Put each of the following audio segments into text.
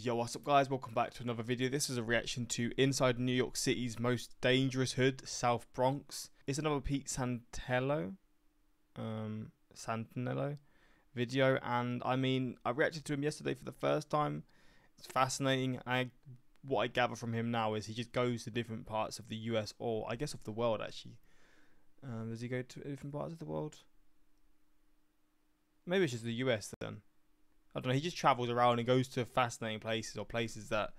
Yo, what's up guys, welcome back to another video. This is a reaction to inside New York City's most dangerous hood, South Bronx. It's another Pete Santello video, and I mean, I reacted to him yesterday for the first time. It's fascinating. What I gather from him now is he just goes to different parts of the US, or I guess of the world actually. Does he go to different parts of the world? Maybe it's just the US then. I don't know, he just travels around and goes to fascinating places, or places that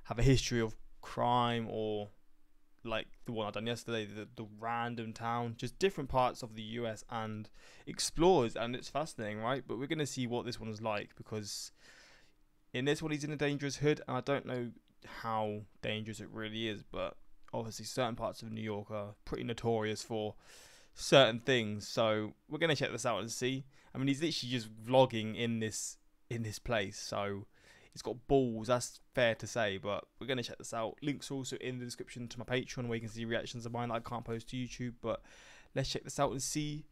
have a history of crime, or like the one I done yesterday, the random town, just different parts of the US, and explores, and it's fascinating, right? But we're going to see what this one is like, because in this one he's in a dangerous hood, and I don't know how dangerous it really is, but obviously certain parts of New York are pretty notorious for certain things, so we're going to check this out and see. I mean, he's literally just vlogging in this place, so he's got balls, that's fair to say, but we're going to check this out. Links are also in the description to my Patreon, where you can see reactions of mine that I can't post to YouTube, but let's check this out and see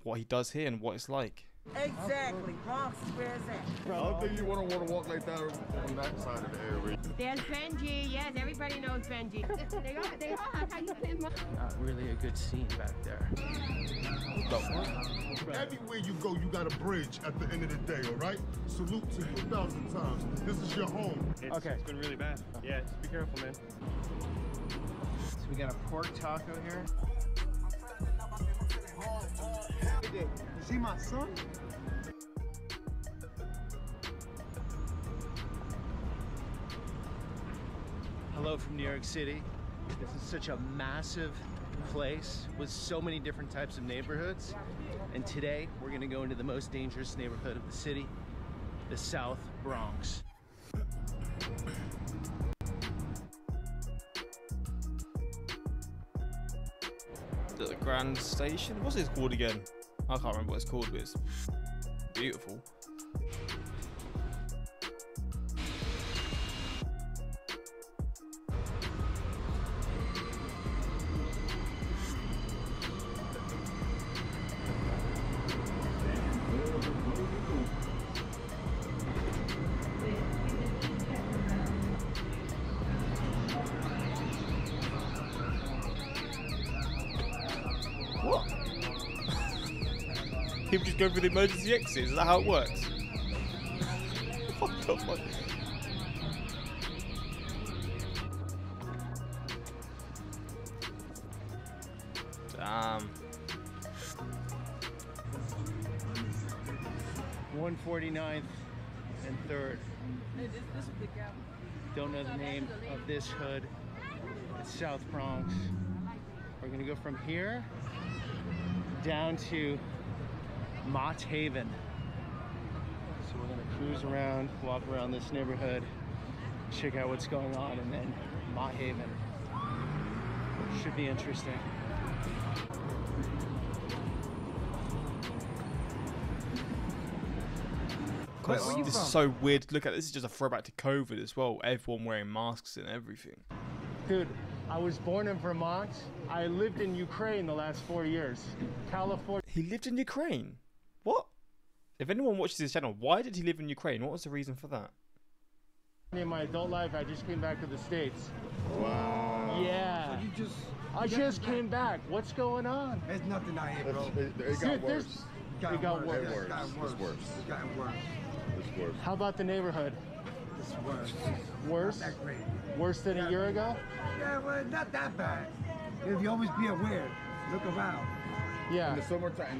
what he does here and what it's like. Exactly, Bronx is where it's at. I don't think you want to walk like that on that side of the area. There's Benji, yes, everybody knows Benji. they all have how you play. Not really a good scene back there. Everywhere you go, you got a bridge at the end of the day, all right? Salute to you 1,000 times. This is your home. It's been really bad. Yeah, just be careful, man. So we got a pork taco here. You see my son? Hello from New York City. This is such a massive place with so many different types of neighborhoods. And today we're gonna go into the most dangerous neighborhood of the city, the South Bronx. The Grand Station? What's it called again? I can't remember what it's called, but it's beautiful. What? People just go for the emergency exits, is that how it works? What the fuck? Damn. 149th and 3rd. Don't know the name of this hood. It's South Bronx. We're gonna go from here down to Mott Haven. So we're gonna cruise around, walk around this neighborhood, check out what's going on, and then Mott Haven. Should be interesting. This is so weird. Look at this, is just a throwback to COVID as well. Everyone wearing masks and everything. Dude, I was born in Vermont. I lived in Ukraine the last 4 years. California. He lived in Ukraine? What? If anyone watches this channel, why did he live in Ukraine? What was the reason for that? In my adult life, I just came back to the States. Wow. Yeah. So I just came back. What's going on? There's nothing out here, bro. It got worse. It got worse. It's worse. It's gotten worse. It's worse. How about the neighborhood? It's worse. Worse? Not that great. Worse than a year ago? Yeah, well, not that bad. If you always be aware, look around. Yeah. In the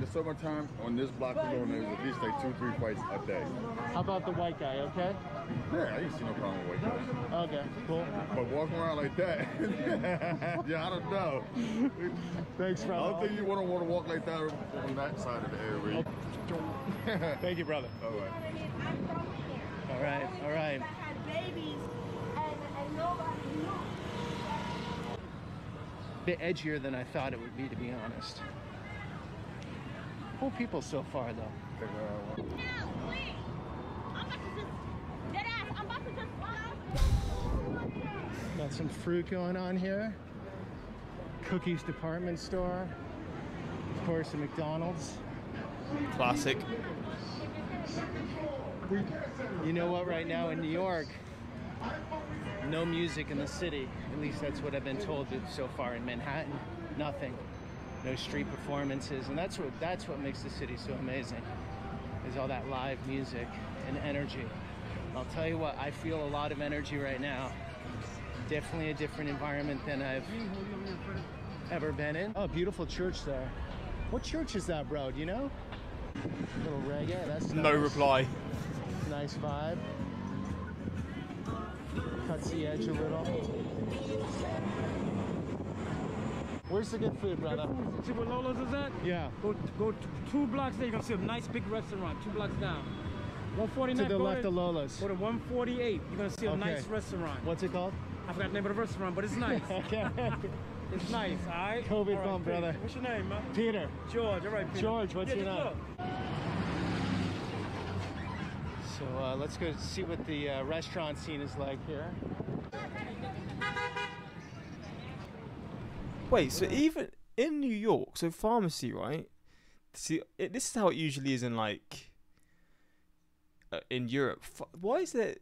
summertime, on this block alone, there's at least like 2-3 fights a day. How about the white guy, okay? Yeah, I didn't see no problem with that. Okay, cool. But walking around like that, yeah, I don't know. Thanks, I brother. don't think you want to walk like that on that side of the area. Thank you, brother. All right. All right, all right. Bit edgier than I thought it would be, to be honest. Cool people so far, though. Got some fruit going on here. Cookies department store. Of course, a McDonald's. Classic. You know what, right now in New York, no music in the city. At least that's what I've been told so far. In Manhattan, nothing. No street performances, and that's what makes the city so amazing, is all that live music and energy. I'll tell you what, I feel a lot of energy right now. Definitely a different environment than I've ever been in. Oh, beautiful church there. What church is that, bro? Do you know? Little reggae, that's nice. No reply. Nice vibe. Cuts the edge a little. Where's the good food, brother? See where Lola's is at? Yeah. Go 2 blocks there, you're gonna see a nice big restaurant, 2 blocks down. 149. To the left of Lola's. Go to 148. You're gonna see a nice restaurant. What's it called? I forgot the name of the restaurant, but it's nice. Okay. It's nice, all right? COVID all bump, brother. What's your name, man? Peter. George, all right, Peter. George, what's your name? look. So let's go see what the restaurant scene is like here. Wait, so even in New York, so pharmacy, right? See, this is how it usually is in like in Europe. Why is there?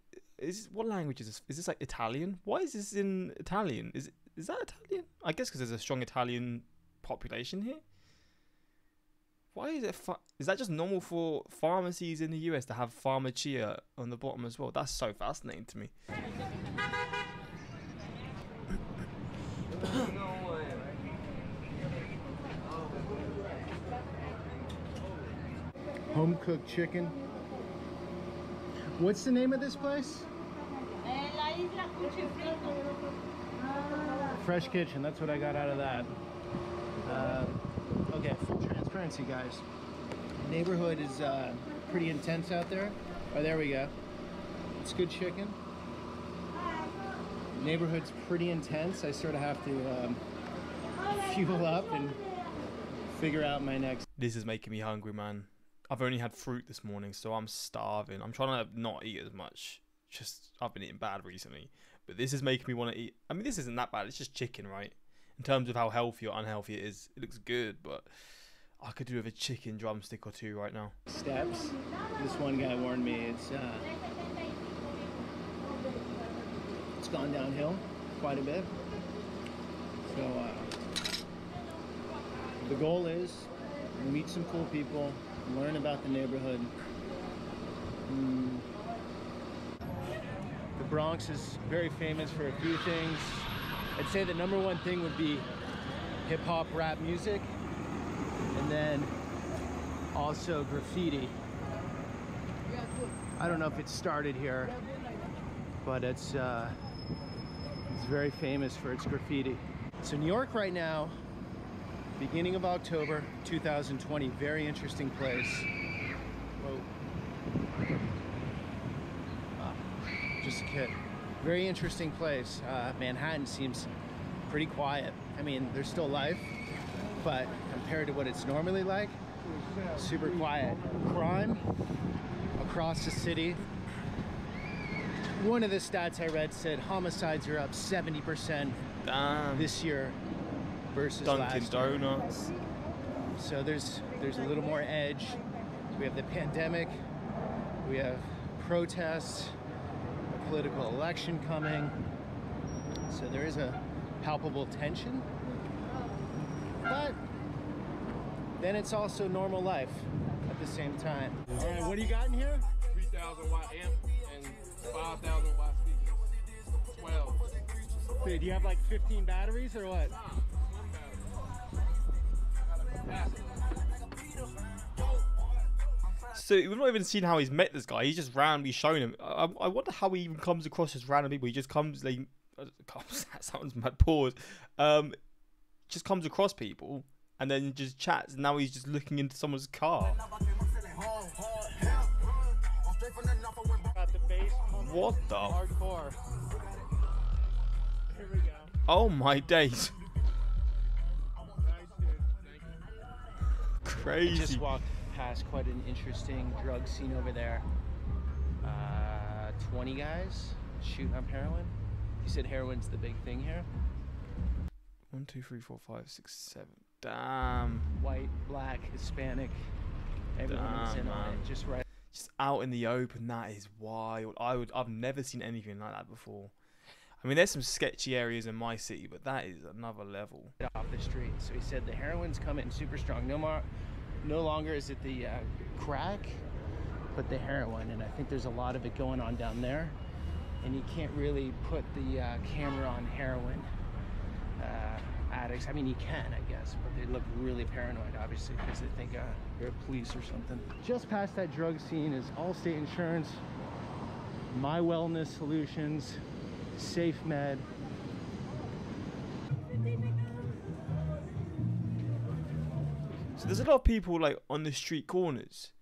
What language is this? Is this like Italian? Why is this in Italian? Is that Italian? I guess because there's a strong Italian population here. Why is it? Is that just normal for pharmacies in the US to have pharmacia on the bottom as well? That's so fascinating to me. Home cooked chicken. What's the name of this place? Fresh Kitchen, that's what I got out of that. Okay, full transparency, guys. Neighborhood is pretty intense out there. Oh, there we go. It's good chicken. Neighborhood's pretty intense. I sort of have to fuel up and figure out my next. This is making me hungry, man. I've only had fruit this morning, so I'm starving. I'm trying to not eat as much. Just, I've been eating bad recently. But this is making me want to eat. I mean, this isn't that bad. It's just chicken, right? In terms of how healthy or unhealthy it is, it looks good, but I could do with a chicken drumstick or 2 right now. Steps. This one guy warned me it's gone downhill quite a bit. So the goal is meet some cool people, learn about the neighborhood. The Bronx is very famous for a few things. I'd say the #1 thing would be hip-hop rap music, and then also graffiti. I don't know if it started here, but it's very famous for its graffiti. So New York right now, beginning of October 2020, very interesting place. Whoa. Just a kid. Very interesting place. Manhattan seems pretty quiet. I mean, there's still life, but compared to what it's normally like, super quiet. Crime across the city. One of the stats I read said homicides are up 70% this year versus last year. Dunkin' Donuts. So there's a little more edge. We have the pandemic. We have protests. A political election coming. So there is a palpable tension. But then it's also normal life at the same time. All right, what do you got in here? 3,000 watt amp and 5,000 watt speakers. 12. Wait, do you have like 15 batteries or what? So we've not even seen how he's met this guy. He's just randomly shown him. I wonder how he even comes across as random people. He just comes, like, that sounds mad. Pause. Just comes across people and then just chats. And now he's just looking into someone's car. What the? Hardcore. Here we go. Oh my days. Crazy. Just walked past quite an interesting drug scene over there. 20 guys shooting up heroin. You said heroin's the big thing here? 1, 2, 3, 4, 5, 6, 7. Damn. White, black, Hispanic. Everyone's in on it. Just right. just out in the open. That is wild. I've never seen anything like that before. I mean, there's some sketchy areas in my city, but that is another level. Off the street. So he said the heroin's coming super strong. No longer is it the crack, but the heroin. And I think there's a lot of it going on down there. And you can't really put the camera on heroin addicts. I mean, you can, I guess, but they look really paranoid, obviously, because they think you're police or something. Just past that drug scene is Allstate Insurance, My Wellness Solutions, Safe Med. So there's a lot of people like on the street corners.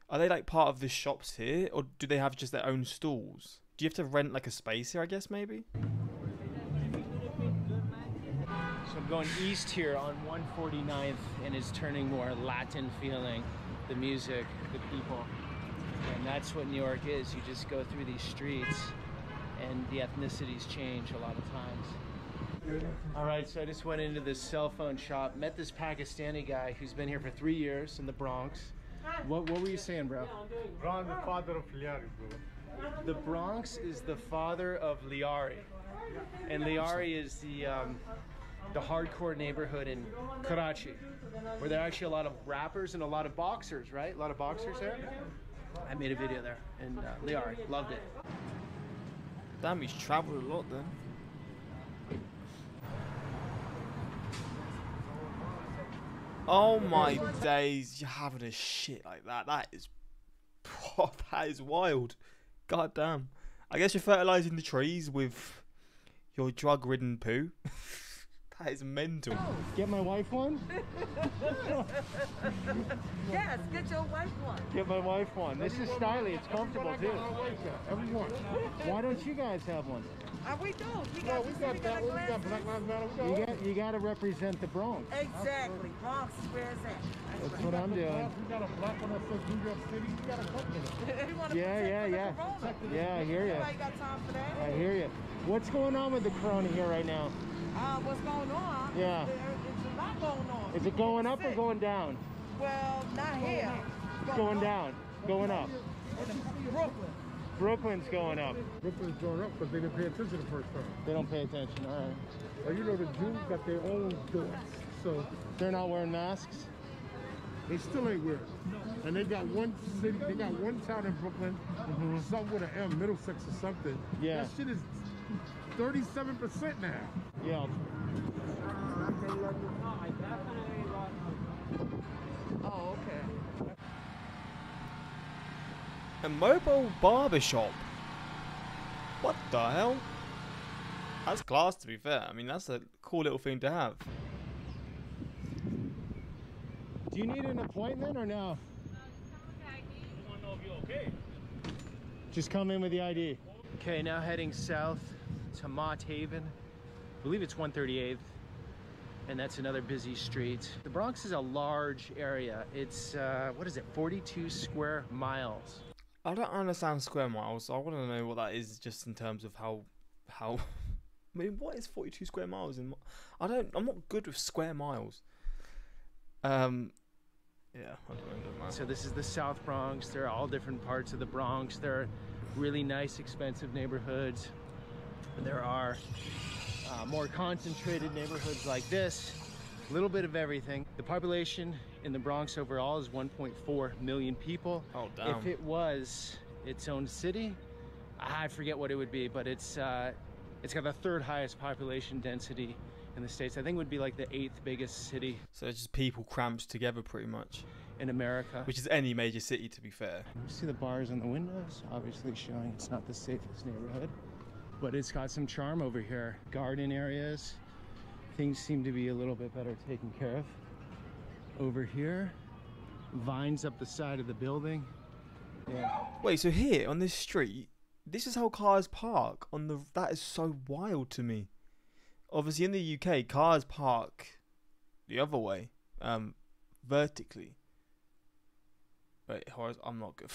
Are they like part of the shops here, or do they have just their own stalls? Do you have to rent like a space here, I guess, maybe? So I'm going east here on 149th, and it's turning more Latin feeling. The music, the people. And that's what New York is. You just go through these streets and the ethnicities change a lot of times. All right, so I just went into this cell phone shop, met this Pakistani guy who's been here for 3 years in the Bronx. What were you saying, bro? Bronx, the father of Liari, bro. The Bronx is the father of Liari. And Liari is the hardcore neighborhood in Karachi, where there are actually a lot of rappers and a lot of boxers, right? A lot of boxers there. I made a video there, and Liari loved it. Damn, he's traveled a lot then. Oh my days, you're having a shit like that. That is wild. God damn. I guess you're fertilizing the trees with your drug-ridden poo. That is mental. Get my wife one? Yes, get your wife one. Get my wife one. This is stylish. It's comfortable too. Everyone. Why don't you guys have one? We do. We got that one. We got Black Lives Matter. You got to represent the Bronx. Exactly. Bronx is where it's at. That's what I'm doing. We got a black one that says New York City. We got a couple of them. We wanna Yeah. Yeah, I hear you. Everybody got time for that? I hear you. What's going on with the corona here right now? What's going on? Yeah. It's a lot going on. Is it going up or going down? Well, not here. It's going down. Going up. Brooklyn. Brooklyn's going up. Brooklyn's going up because they didn't pay attention the first time. They don't pay attention. All right. Well, you know, the Jews got their own doors, so They're not wearing masks? they still ain't weird. And they got one city, they got one town in Brooklyn, something with an M, Middlesex or something. Yeah. That shit is 37% now. Yeah. Oh, okay. A mobile barbershop. What the hell? That's class, to be fair. I mean, that's a cool little thing to have. Do you need an appointment or no? Just come in with the ID. Okay, now heading south to Mott Haven. I believe it's 138th, and that's another busy street. The Bronx is a large area. It's, what is it, 42 square miles. I don't understand square miles. I want to know what that is, just in terms of how. I mean, what is 42 square miles in? I'm not good with square miles. Yeah, I don't know. So this is the South Bronx. There are all different parts of the Bronx. There are really nice, expensive neighborhoods. There are more concentrated neighborhoods like this. A little bit of everything. The population in the Bronx overall is 1.4 million people. Oh, damn. If it was its own city, I forget what it would be, but it's got the third highest population density in the States. I think it would be like the 8th biggest city. So it's just people cramped together, pretty much. In America. Which is any major city, to be fair. You see the bars on the windows, obviously showing it's not the safest neighborhood, but it's got some charm over here. Garden areas, things seem to be a little bit better taken care of. Over here, vines up the side of the building. Yeah. Wait, so here on this street, this is how cars park on the. That is so wild to me. Obviously, in the UK, cars park the other way, vertically. Wait, I'm not good.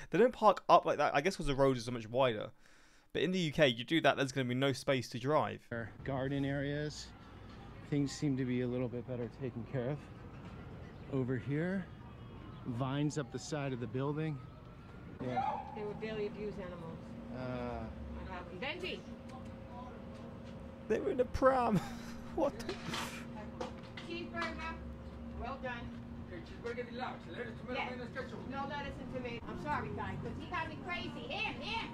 They don't park up like that. I guess because the roads are so much wider. But in the UK, you do that, there's going to be no space to drive. Garden areas, things seem to be a little bit better taken care of. Over here, vines up the side of the building. Yeah. They were barely abused animals. What happened? Benji! They were in the pram. What? Cheeseburger. Well done. Yeah. No lettuce and tomato. I'm sorry, guys, because he got me crazy. Here, here.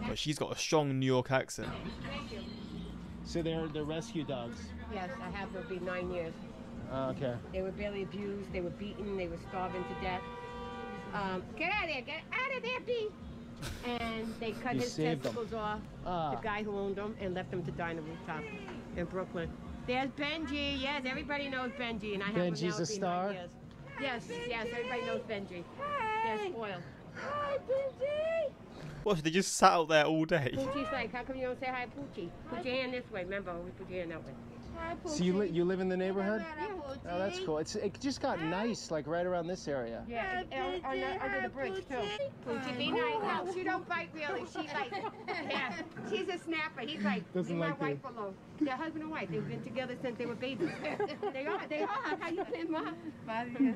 But she's got a strong New York accent. Thank you. So they're rescue dogs. Yes, I have. They'll be 9 years. Okay. They were barely abused. They were beaten. They were starving to death. Get out of there. Get out of there, B. And they cut You his saved them. testicles off, the guy who owned them, and left them to die on the rooftop in Brooklyn. There's Benji. Yes, everybody knows Benji. And I have him Benji's now a star? 9 years. Yes, yes, everybody knows Benji. They're spoiled. Hi, Benji. What, they just sat out there all day? Poochie's like, how come you don't say hi, Poochie? Put your hand this way. Remember, always put your hand that way. Hi, Poochie. So you live in the neighborhood? Yeah. Oh, that's cool. It just got nice, like right around this area. Yeah, under the bridge too. Poochie, be nice. No, she don't bite really. She like, yeah, she's a snapper. He's like, Doesn't leave my like wife you. alone. They're husband and wife. They've been together since they were babies. They are. How you been, Ma? 5 years.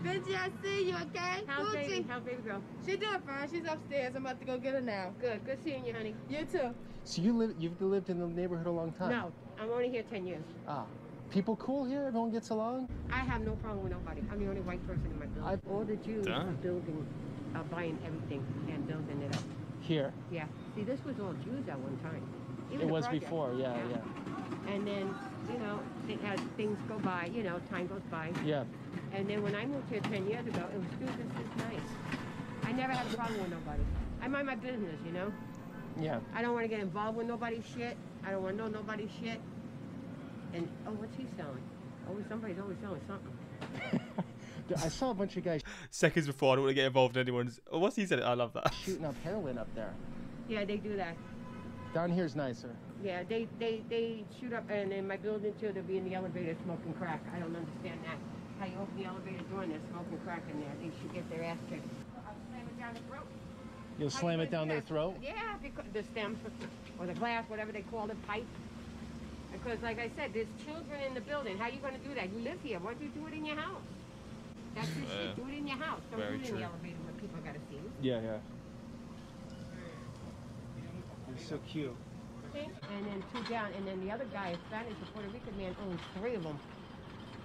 Benji, I see you, okay? How's baby? Gucci. How's baby girl? She doing fine. She's upstairs. I'm about to go get her now. Good. Good seeing you, honey. You too. So you've lived in the neighborhood a long time? No, I'm only here 10 years. Ah. People cool here? Everyone gets along? I have no problem with nobody. I'm the only white person in my building. All the Jews are buying everything and building it up. Here? Yeah. See, this was all Jews at one time. Even It the was project. before, yeah. And then, you know, as things go by, you know, time goes by. Yeah. And then when I moved here 10 years ago, it was just as nice. I never had a problem with nobody. I mind my business, you know? Yeah. I don't want to get involved with nobody's shit. I don't want to know nobody's shit. And, oh, what's he selling? Somebody's always selling something. I saw a bunch of guys Seconds before, I don't want to get involved in anyone's... Oh, what's he said? I love that. shooting up heroin up there. Yeah, they do that. Down here's nicer. Yeah, they shoot up, and in my building too, they'll be in the elevator smoking crack. I don't understand that. How you open the elevator door and they're smoking crack in there. They should get their ass kicked. I'll slam it down the throat. You'll How slam you it down their do that? throat? Yeah, because the stem, or the glass, whatever they call it, pipe. Because like I said, there's children in the building. How are you going to do that? You live here. Why don't you do it in your house? That's your shit. Do it in your house. Don't Very do it in true. the elevator where people got to see you. Yeah. You're so cute. And then 2 down, and then the other guy, a Spanish or Puerto Rican man, owns 3 of them.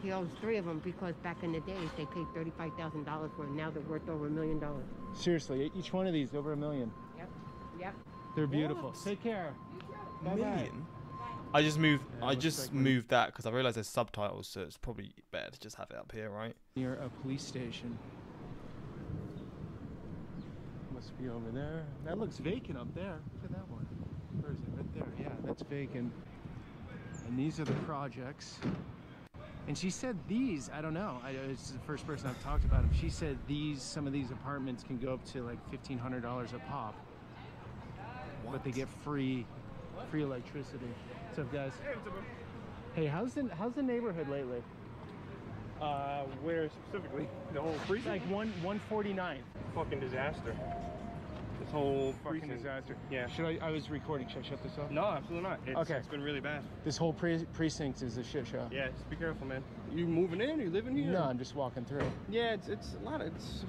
He owns 3 of them because back in the days they paid $35,000 for them. Now they're worth over $1 million. Seriously, each one of these over $1 million. Yep. They're beautiful. What? Take care. Bye-bye. Million? I just moved. Yeah, I looks just like moved that because I realized there's subtitles, so it's probably better to just have it up here, right? Near a police station. Must be over there. That looks vacant up there. Look at that one. Where is it? Right there. Yeah, that's vacant. And these are the projects. And she said these, I don't know. This is the first person I've talked about them. She said some of these apartments can go up to like $1,500 a pop. But they get free electricity. What's up, guys? Hey, what's up, bro? Hey, how's the neighborhood lately? Where specifically? The whole precinct? Like 149th. Fucking disaster. This whole Fucking precinct. disaster. Yeah. I was recording. Should I shut this off? No, absolutely not. Okay. It's been really bad. This whole precinct is a shit show. Yeah, just be careful, man. You moving in? You living here? No, I'm just walking through. Yeah, it's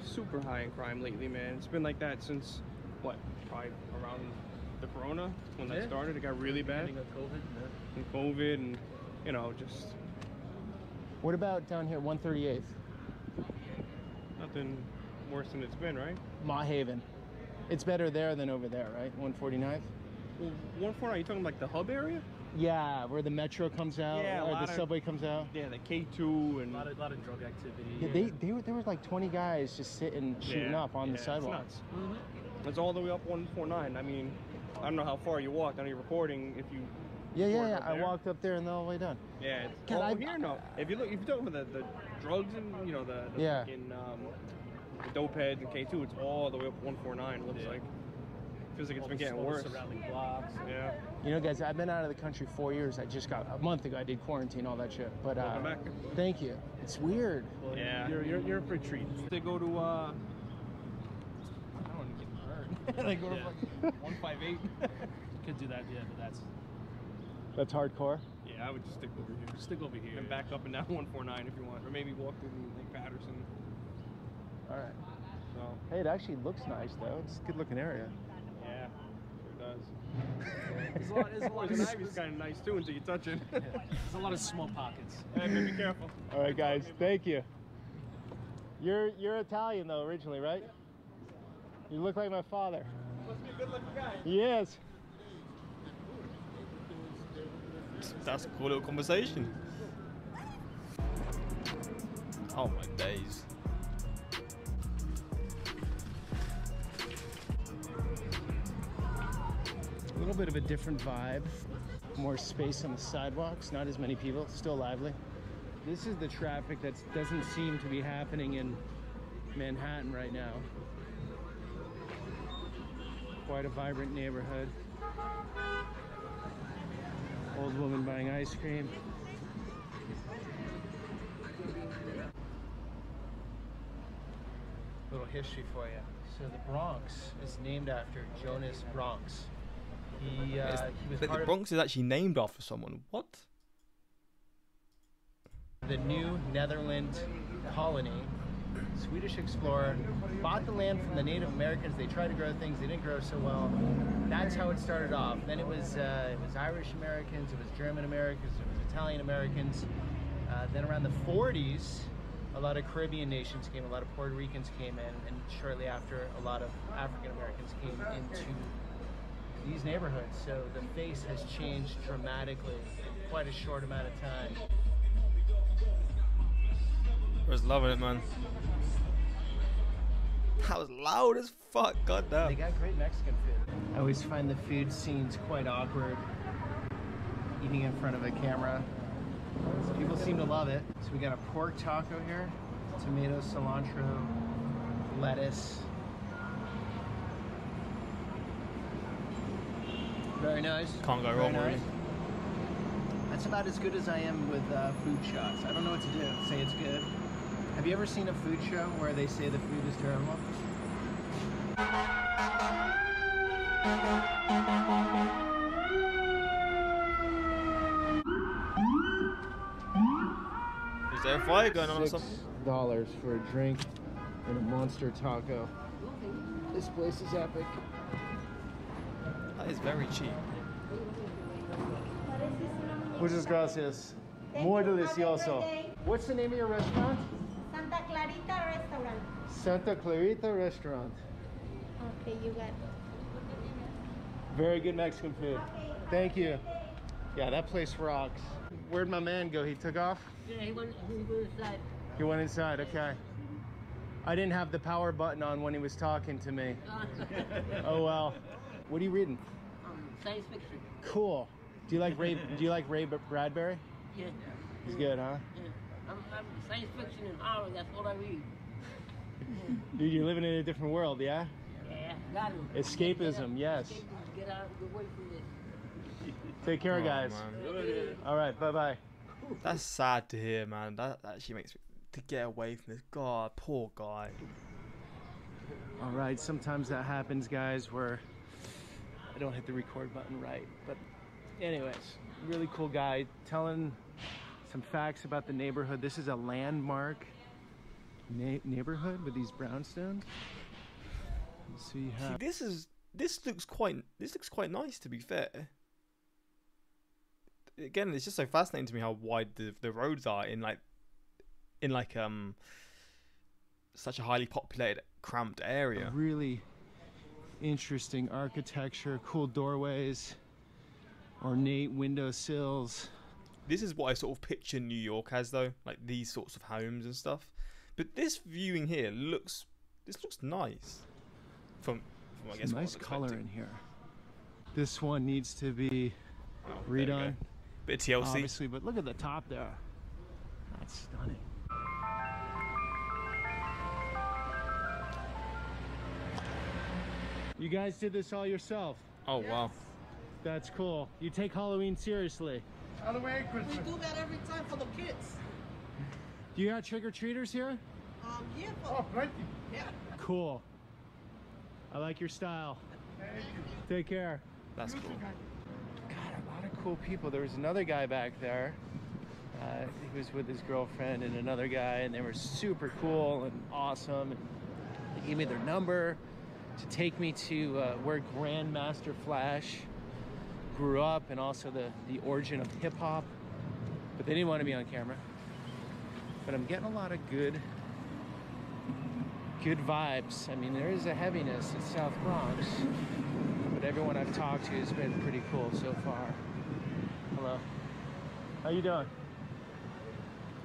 super high in crime lately, man. It's been like that since, what, probably around the corona, when that started. It got really bad. And COVID and, you know, just What about down here, 138th? nothing worse than it's been, right? Mott Haven. It's better there than over there, right? 149th? Well, 149, you talking like the hub area? Yeah, where the metro comes out, Yeah, a or lot the of- subway comes out. Yeah, the K2 and... A lot of drug activity. Yeah, there was like 20 guys just sitting, shooting up on the sidewalk. It's nuts. It's all the way up 149. I mean, I don't know how far you walked. I know you're recording. If you Yeah. up I there. walked up there and all the way down. Yeah, it's Can all I- here no. If you're talking about the drugs and you know the Yeah. fucking the dope heads and K2, it's all the way up 149. It looks like. Feels like it's been getting worse. Surrounding blocks. Yeah. You know, guys, I've been out of the country 4 years. I just got a month ago. I did quarantine, all that shit. But Welcome back. thank you. It's weird. Well, Yeah. You're for a treat. They go to I don't want to get hurt. They go to Yeah. fucking 158. Could do that, yeah, but that's That's hardcore. Yeah, I would just stick over here. Stick over here. And back up and down 149 if you want, or maybe walk through like Patterson. All right. So. Hey, it actually looks nice though. It's a good looking area. Yeah, sure does. There's a lot of ivy's kind of nice too until you touch it. There's a lot of small pockets. Hey, be careful. All right, guys. Thank you. You're Italian though originally, right? You look like my father. Must be a good-looking guy. Yes. That's a cool little conversation. Oh my days. A little bit of a different vibe. More space on the sidewalks, not as many people, still lively. This is the traffic that doesn't seem to be happening in Manhattan right now. Quite a vibrant neighborhood. Old woman buying ice cream. Little history for you. So the Bronx is named after Jonas Bronx. He was But part the Bronx is actually named after someone. What? of the New Netherland colony. Swedish explorer bought the land from the Native Americans. They tried to grow things, they didn't grow so well. That's how it started off. Then it was Irish Americans, it was German Americans, it was Italian Americans. Then around the 40s, a lot of Caribbean nations came, a lot of Puerto Ricans came in, and shortly after, a lot of African Americans came into these neighborhoods. So the face has changed dramatically in quite a short amount of time. I was loving it, man. That was loud as fuck, goddamn. They got great Mexican food. I always find the food scenes quite awkward, eating in front of a camera. People seem to love it. So we got a pork taco here, tomato, cilantro, lettuce. Very nice. Can't go Very wrong nice. really. That's about as good as I am with food shots. I don't know what to do. Say it's good. Have you ever seen a food show where they say the food is terrible? Is there a fire going on or something? $6 for a drink and a monster taco. This place is epic. That is very cheap. Muchas gracias. Muy delicioso. What's the name of your restaurant? Santa Clarita Restaurant. Santa Clarita Restaurant. Okay, you got it. Very good Mexican food. Thank you. Yeah, that place rocks. Where'd my man go? He took off? Yeah, he went inside. He went inside, okay. I didn't have the power button on when he was talking to me. Oh well. What are you reading? Science fiction. Cool. Do you like Ray Bradbury? Yeah. He's good, huh? Yeah. I'm science fiction and horror, that's all I read. Dude, you're living in a different world, yeah? Yeah, got him. Escapism, yes. Get out, get away from this. Take care, Oh, guys. man. All right, bye-bye. That's sad to hear, man. That actually makes me to get away from this. God, poor guy. All right, sometimes that happens, guys, where I don't hit the record button right. But anyways, really cool guy telling some facts about the neighborhood. This is a landmark neighborhood with these brownstones. So you have See, this looks quite nice, to be fair. Again, it's just so fascinating to me how wide the roads are in such a highly populated, cramped area. really interesting architecture, cool doorways, ornate windowsills. This is what I sort of picture New York as, though, like these sorts of homes and stuff. But this viewing here looks nice. From I guess Some what I nice was color expecting. in here. This one needs to be There you go. redone, Bit of TLC. obviously, but look at the top there. That's stunning. You guys did this all yourself. Oh wow. That's cool. You take Halloween seriously. Halloween, Christmas. We do that every time for the kids. Do you got trick-or-treaters here? Yeah, Oh, plenty. yeah. Cool. I like your style. Take care. That's cool. God, a lot of cool people. There was another guy back there. He was with his girlfriend and another guy, and they were super cool and awesome. And they gave me their number to take me to where Grandmaster Flash grew up, and also the origin of hip hop. But they didn't want to be on camera. But I'm getting a lot of good vibes. I mean, there is a heaviness in South Bronx, but everyone I've talked to has been pretty cool so far. Hello. How you doing?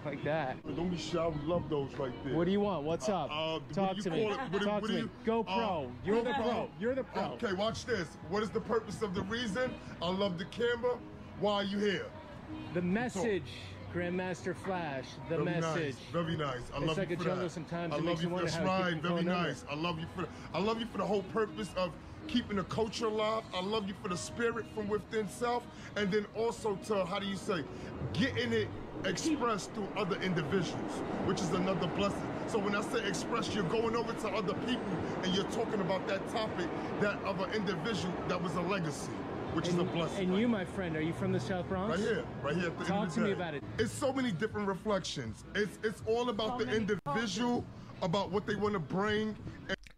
Like that. Don't be shy. We love those right there. What do you want? What's up? Talk to me. Talk to me. Go pro. You're the pro. You're the pro. Okay, watch this. What is the purpose of the reason? I love the camera. Why are you here? The message. Grandmaster Flash, the message. Very nice. I love like you a for jungle that. sometimes. I It love makes you you for wonder that's how right. people Very go under. nice. I love you for the whole purpose of keeping the culture alive. I love you for the spirit from within self, and then also to, how do you say, getting it expressed through other individuals, which is another blessing. So when I say express, you're going over to other people and you're talking about that topic, that of an individual that was a legacy, which is a blessing. And you, my friend, are you from the South Bronx? Right here at the end of the day. Talk to me about it. It's so many different reflections. It's all about the individual, about what they want to bring.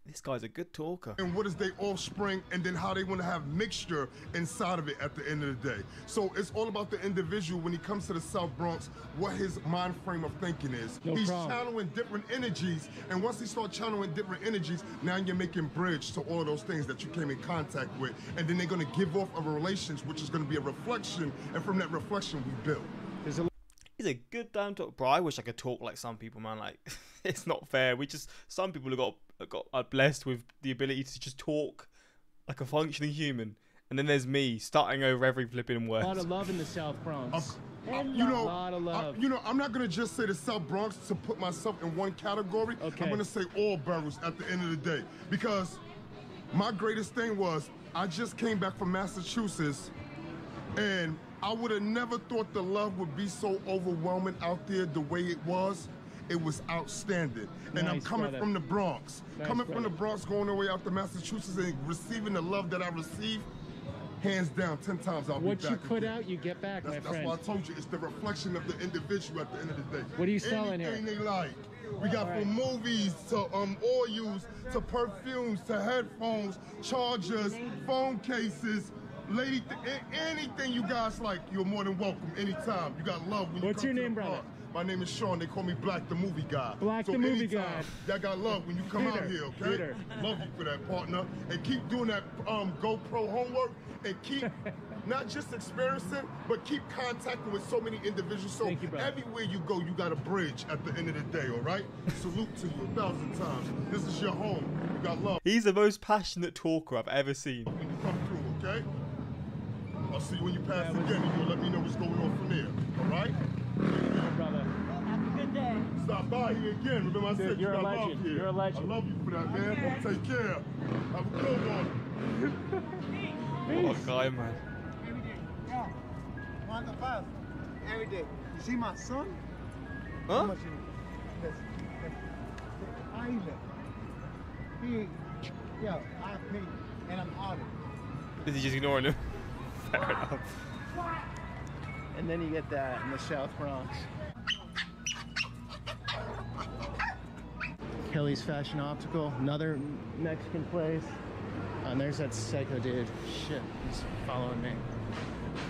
This guy's a good talker. And what is their offspring, and then how they want to have mixture inside of it at the end of the day. So it's all about the individual when he comes to the South Bronx, what his mind frame of thinking is. He's channeling different energies, and once he starts channeling different energies, now you're making bridge to all of those things that you came in contact with, and then they're going to give off a relations, which is going to be a reflection, and from that reflection we build. He's a good damn talk, bro. I wish I could talk like some people, man. Like, it's not fair. Some people are blessed with the ability to just talk like a functioning human, and then there's me starting over every flipping word. A lot of love in the South Bronx. A lot of love. I'm not gonna just say the South Bronx to put myself in one category. Okay. I'm gonna say all boroughs at the end of the day, because my greatest thing was I just came back from Massachusetts, and I would have never thought the love would be so overwhelming out there the way it was. It was outstanding. And I'm coming from the Bronx. Coming from the Bronx, going all the way out to Massachusetts and receiving the love that I received, hands down, 10 times I'll be back. What you put out, you get back, my friend. That's why I told you, it's the reflection of the individual at the end of the day. What are you selling here? Anything they like. We got from movies to oils to perfumes to headphones, chargers, phone cases, anything you guys like, you're more than welcome anytime. You got love when you What's come your to name, the brother? park. My name is Sean. They call me Black the Movie Guy. Black the Movie Guy. That got love when you come out here, okay? Peter. Love you for that, partner. And keep doing that GoPro homework, and keep not just experiencing, but keep contacting with so many individuals. So everywhere you go, you got a bridge at the end of the day, all right? Salute to you 1,000 times. This is your home. You got love. He's the most passionate talker I've ever seen. When you come through, okay? I'll see you when you pass again, and you'll let me know what's going on from there, all right? Brother. Have a good day. Stop by here again. Remember I said you're you a got legend. love here. You're a legend. I love you for that, man. Take care. Have a good one. What a guy, man. Every day. Yeah. 1 to 5. Every day. You see my son? Huh? How much that's the island. I pay and I'm out. Is he just ignoring him? Fair enough. And then you get that in the South Bronx. Kelly's Fashion Optical, another Mexican place. And there's that psycho dude. Shit, he's following me.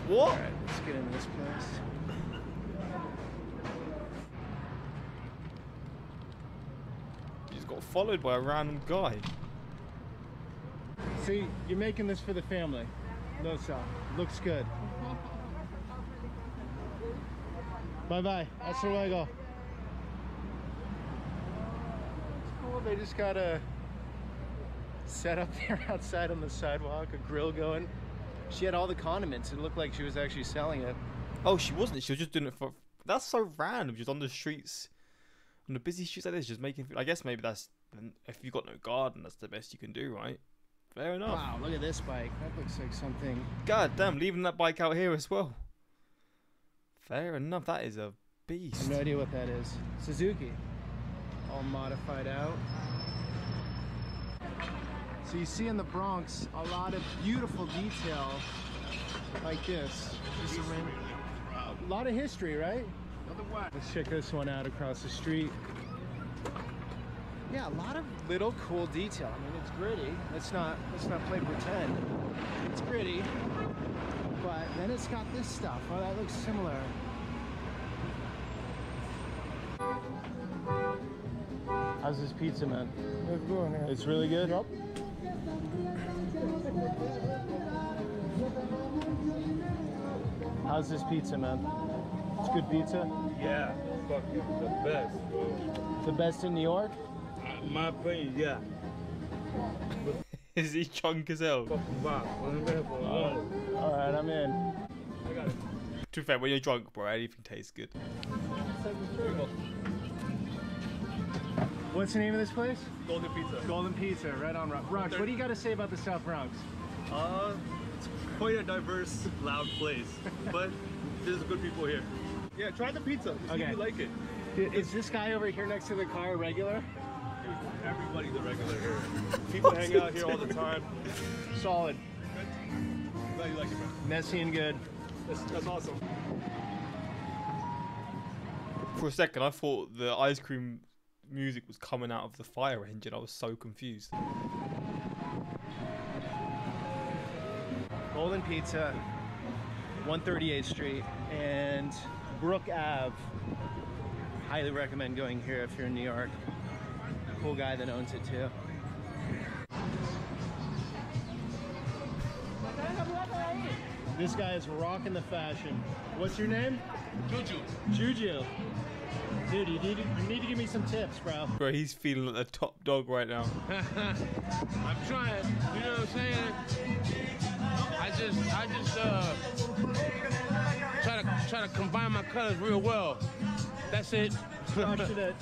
What? Alright, let's get into this place. He just got followed by a random guy. See, you're making this for the family. No, sir. Looks good. Bye-bye. Hasta luego. Well, they just got a set up there outside on the sidewalk, a grill going. She had all the condiments. It looked like she was actually selling it. Oh, she wasn't. She was just doing it for... That's so random. Just on the streets, on the busy streets like this, just making... I guess maybe that's... If you've got no garden, that's the best you can do, right? Fair enough. Wow, look at this bike. That looks like something... God damn, leaving that bike out here as well. Fair enough. That is a beast. No idea what that is. Suzuki. All modified out. So you see in the Bronx a lot of beautiful detail like this. Just a lot of history, right? Let's check this one out across the street. Yeah, a lot of little cool detail. I mean, it's gritty. Let's not play pretend. It's gritty, but then it's got this stuff. Oh, that looks similar. How's this pizza, man? It's good, man. It's really good? Yep. How's this pizza, man? It's good pizza? Yeah, fucking the best, bro. The best in New York? My opinion, yeah. Is he chunk as hell? Fucking wow. Alright, I'm in. I got it. To be fair, when you're drunk, bro, anything tastes good. What's the name of this place? Golden Pizza. Golden Pizza, right on Bronx. What do you got to say about the South Bronx? It's quite a diverse, loud place, but there's good people here. Yeah, try the pizza. See if you like it. Is this guy over here next to the car a regular? Dude, everybody's a regular here. People hang out here all the time. Solid. Glad you like it, man. Messy and good. That's awesome. For a second, I thought the ice cream music was coming out of the fire engine. I was so confused. Golden Pizza, 138th Street, and Brook Ave. Highly recommend going here if you're in New York. Cool guy that owns it too. This guy is rocking the fashion. What's your name? Juju. Juju. Dude, you need to give me some tips, bro. Bro, he's feeling like the top dog right now. I'm trying. You know what I'm saying? I just try to combine my colors real well. That's it. Freshen it.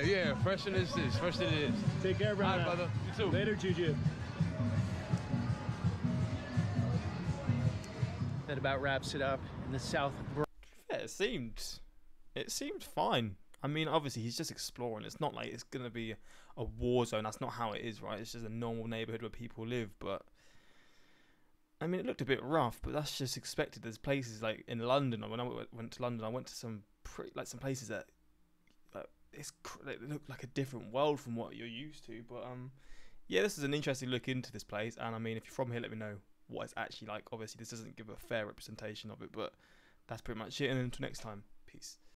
Yeah. Freshen it is. Freshen it is. Take care, brother. All right, brother. You too. Later, Juju. That about wraps it up in the South Bronx. Yeah, it seemed fine. I mean, obviously he's just exploring. It's not like it's gonna be a war zone. That's not how it is, right? It's just a normal neighborhood where people live. But I mean, it looked a bit rough, but that's just expected. There's places like in London. When I went to London, I went to some some places that they look like a different world from what you're used to. But yeah, this is an interesting look into this place. And I mean, if you're from here, let me know what it's actually like. Obviously, this doesn't give a fair representation of it, but that's pretty much it. And until next time, peace.